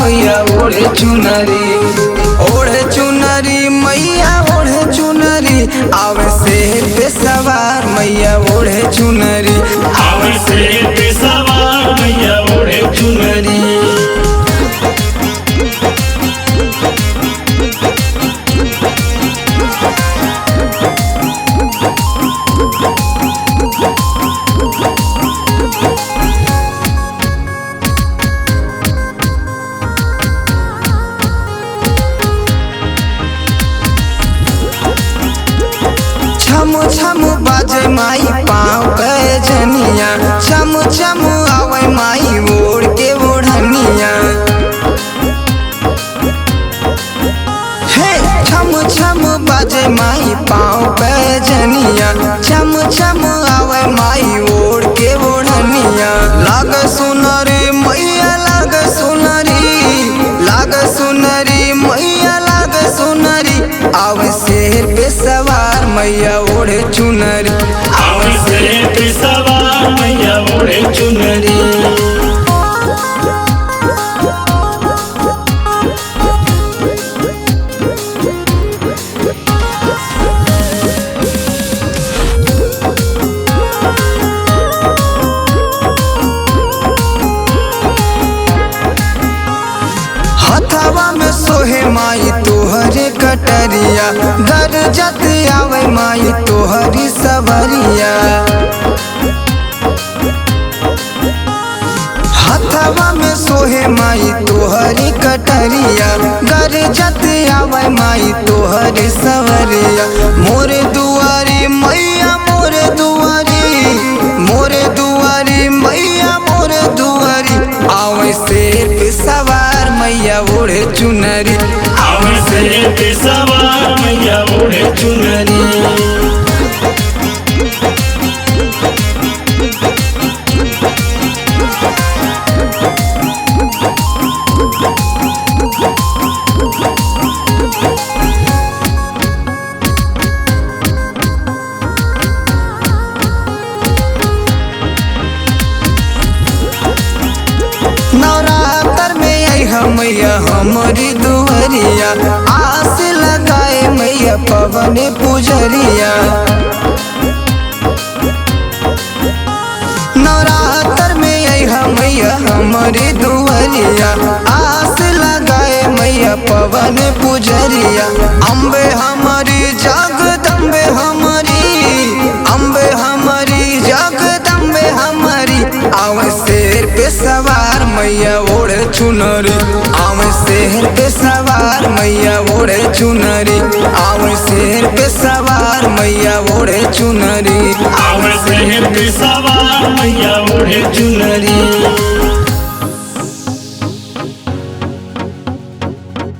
मैया ओढ़े चुनरी मैया ओढ़े चुनरी आवे से पे सवार मैया ओढ़े चुनरी आवे से पे सवार मैया ओढ़े चुनरी। छम छम बाजे माई पाँव पे जनिया छम छम आवे माई ओढ़ के ओढ़निया हे छम छम बाजे माई पाँव पे जनिया छम छम आवे माई ओढ़ के ओढ़निया लाग सुनरी मैया लाग सुनरी मैया लाग सुनरी आवे शेर पे सवार मैया ओढ़े चुनरी आवे से पे सवार मैया ओढ़े चुनरी। हथवा में सोहे माई तोहरे कटरिया घर जत आवे माई तोहरी सवरिया हथवा में सोहे माई तोहरी कटरिया घर जत आवे माई तोहरी सवरिया मोरे दुआरी मैया मोरे दुआरी मैया मोरे दुआरी आवे शेर पे सवार मैया ओढ़े चुनरी आवे से पे सवार मैया ओढ़े चुनरी। नवरात्र में आई मैया हमारी दुहरिया आस लगाए मैया पवन पुजरिया नवरात्र में आई मैया हमारी दुहरिया आस लगाए मैया पवन पुजरिया अम्बे हमारी जगदम्बे हमारी अम्बे हमारी जगदम्बे हमारी आवे शेर पे सवार मैया ओढ़े चुनरी आवे शेर पे सवार